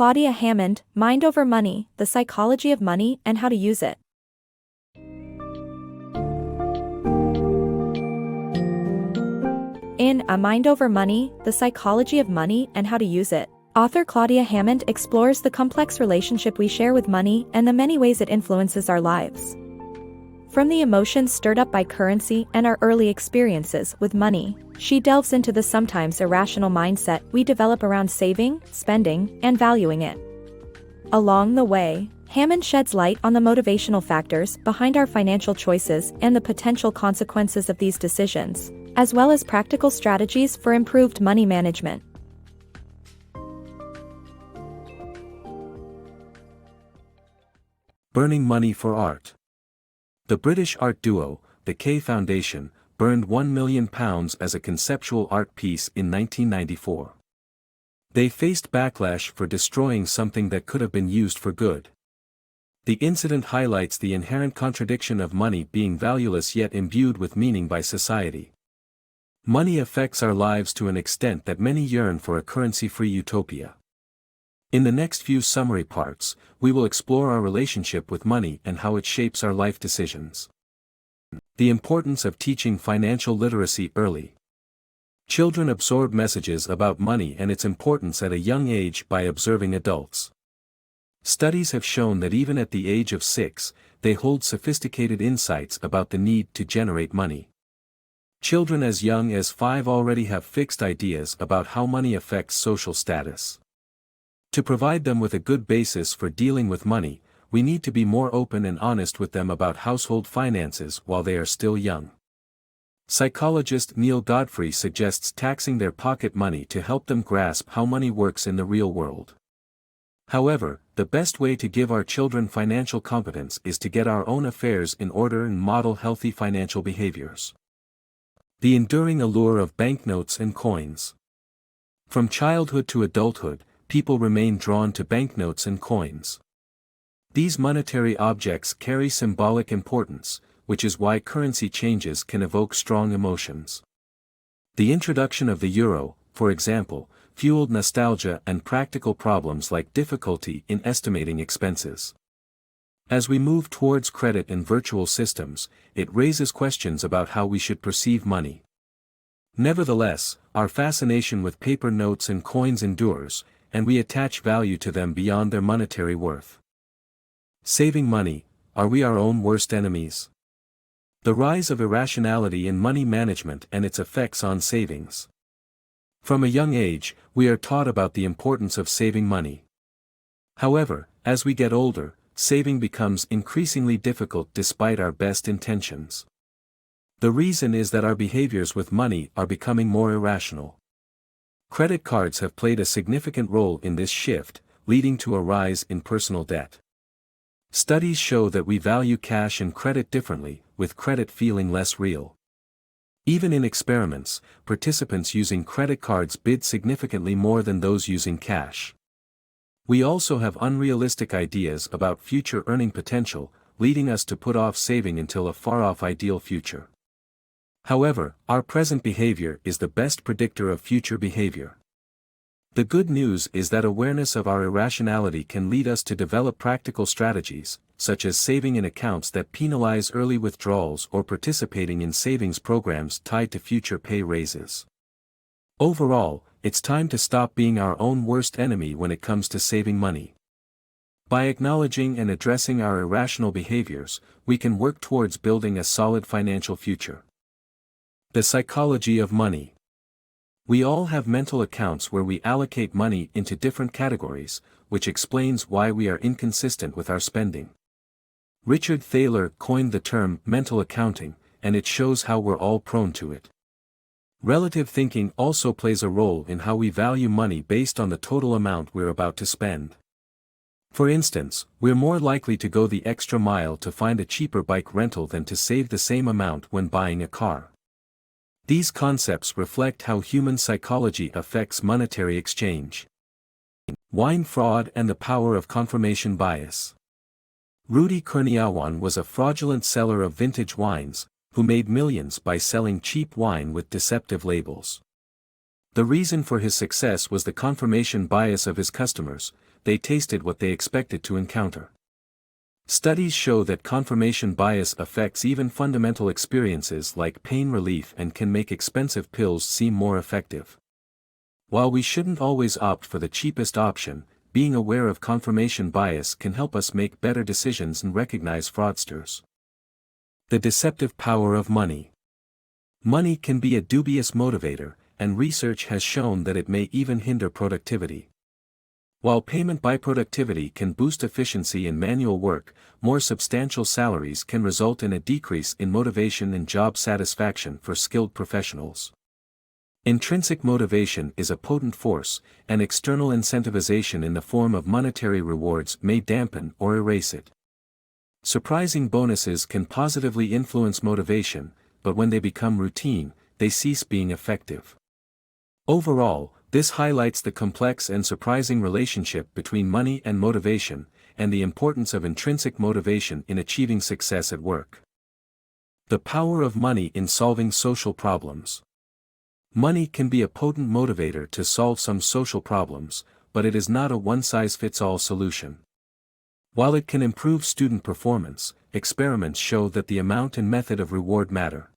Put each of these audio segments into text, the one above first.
Claudia Hammond, Mind Over Money, The Psychology of Money and How to Use It. In A Mind Over Money, The Psychology of Money and How to Use It, author Claudia Hammond explores the complex relationship we share with money and the many ways it influences our lives. From the emotions stirred up by currency and our early experiences with money, she delves into the sometimes irrational mindset we develop around saving, spending, and valuing it. Along the way, Hammond sheds light on the motivational factors behind our financial choices and the potential consequences of these decisions, as well as practical strategies for improved money management. Burning money for art. The British art duo, the K Foundation, burned £1 million as a conceptual art piece in 1994. They faced backlash for destroying something that could have been used for good. The incident highlights the inherent contradiction of money being valueless yet imbued with meaning by society. Money affects our lives to an extent that many yearn for a currency-free utopia. In the next few summary parts, we will explore our relationship with money and how it shapes our life decisions. The importance of teaching financial literacy early. Children absorb messages about money and its importance at a young age by observing adults. Studies have shown that even at the age of 6, they hold sophisticated insights about the need to generate money. Children as young as 5 already have fixed ideas about how money affects social status. To provide them with a good basis for dealing with money, we need to be more open and honest with them about household finances while they are still young. Psychologist Neil Godfrey suggests taxing their pocket money to help them grasp how money works in the real world. However, the best way to give our children financial competence is to get our own affairs in order and model healthy financial behaviors. The enduring allure of banknotes and coins. From childhood to adulthood, people remain drawn to banknotes and coins. These monetary objects carry symbolic importance, which is why currency changes can evoke strong emotions. The introduction of the euro, for example, fueled nostalgia and practical problems like difficulty in estimating expenses. As we move towards credit and virtual systems, it raises questions about how we should perceive money. Nevertheless, our fascination with paper notes and coins endures, and we attach value to them beyond their monetary worth. Saving money, are we our own worst enemies? The rise of irrationality in money management and its effects on savings. From a young age, we are taught about the importance of saving money. However, as we get older, saving becomes increasingly difficult despite our best intentions. The reason is that our behaviors with money are becoming more irrational. Credit cards have played a significant role in this shift, leading to a rise in personal debt. Studies show that we value cash and credit differently, with credit feeling less real. Even in experiments, participants using credit cards bid significantly more than those using cash. We also have unrealistic ideas about future earning potential, leading us to put off saving until a far-off ideal future. However, our present behavior is the best predictor of future behavior. The good news is that awareness of our irrationality can lead us to develop practical strategies, such as saving in accounts that penalize early withdrawals or participating in savings programs tied to future pay raises. Overall, it's time to stop being our own worst enemy when it comes to saving money. By acknowledging and addressing our irrational behaviors, we can work towards building a solid financial future. The psychology of money. We all have mental accounts where we allocate money into different categories, which explains why we are inconsistent with our spending. Richard Thaler coined the term mental accounting, and it shows how we're all prone to it. Relative thinking also plays a role in how we value money based on the total amount we're about to spend. For instance, we're more likely to go the extra mile to find a cheaper bike rental than to save the same amount when buying a car. These concepts reflect how human psychology affects monetary exchange. Wine fraud and the power of confirmation bias. Rudy Kurniawan was a fraudulent seller of vintage wines, who made millions by selling cheap wine with deceptive labels. The reason for his success was the confirmation bias of his customers, they tasted what they expected to encounter. Studies show that confirmation bias affects even fundamental experiences like pain relief and can make expensive pills seem more effective. While we shouldn't always opt for the cheapest option, being aware of confirmation bias can help us make better decisions and recognize fraudsters. The deceptive power of money. Money can be a dubious motivator, and research has shown that it may even hinder productivity. While payment by productivity can boost efficiency in manual work, more substantial salaries can result in a decrease in motivation and job satisfaction for skilled professionals. Intrinsic motivation is a potent force, and external incentivization in the form of monetary rewards may dampen or erase it. Surprising bonuses can positively influence motivation, but when they become routine, they cease being effective. Overall, this highlights the complex and surprising relationship between money and motivation, and the importance of intrinsic motivation in achieving success at work. The power of money in solving social problems. Money can be a potent motivator to solve some social problems, but it is not a one-size-fits-all solution. While it can improve student performance, experiments show that the amount and method of reward matter.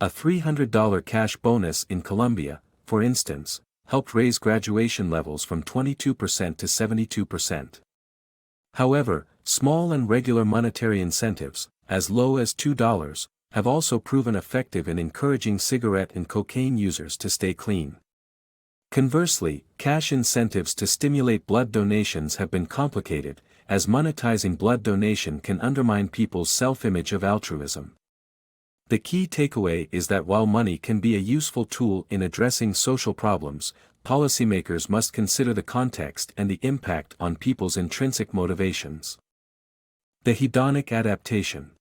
A $300 cash bonus in Colombia, for instance, helped raise graduation levels from 22% to 72%. However, small and regular monetary incentives, as low as $2, have also proven effective in encouraging cigarette and cocaine users to stay clean. Conversely, cash incentives to stimulate blood donations have been complicated, as monetizing blood donation can undermine people's self-image of altruism. The key takeaway is that while money can be a useful tool in addressing social problems, policymakers must consider the context and the impact on people's intrinsic motivations. The Hedonic Adaptation.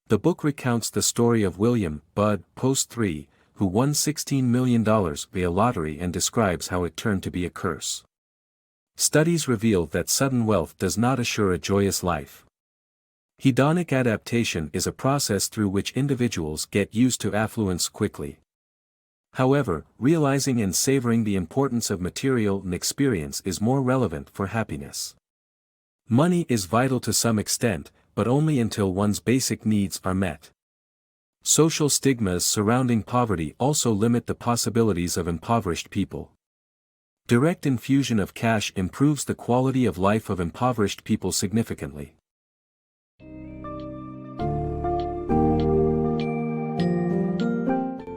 The book recounts the story of William Bud Post III, who won $16 million via lottery, and describes how it turned to be a curse. Studies reveal that sudden wealth does not assure a joyous life. Hedonic adaptation is a process through which individuals get used to affluence quickly. However, realizing and savoring the importance of material and experience is more relevant for happiness. Money is vital to some extent, but only until one's basic needs are met. Social stigmas surrounding poverty also limit the possibilities of impoverished people. Direct infusion of cash improves the quality of life of impoverished people significantly.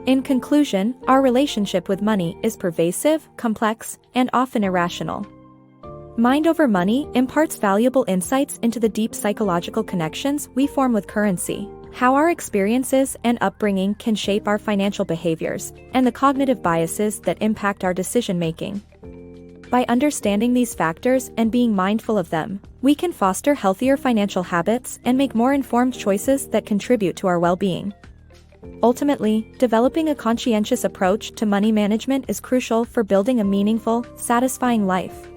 In conclusion, our relationship with money is pervasive, complex, and often irrational. Mind over Money imparts valuable insights into the deep psychological connections we form with currency, how our experiences and upbringing can shape our financial behaviors, and the cognitive biases that impact our decision-making. By understanding these factors and being mindful of them, we can foster healthier financial habits and make more informed choices that contribute to our well-being. Ultimately, developing a conscientious approach to money management is crucial for building a meaningful, satisfying life.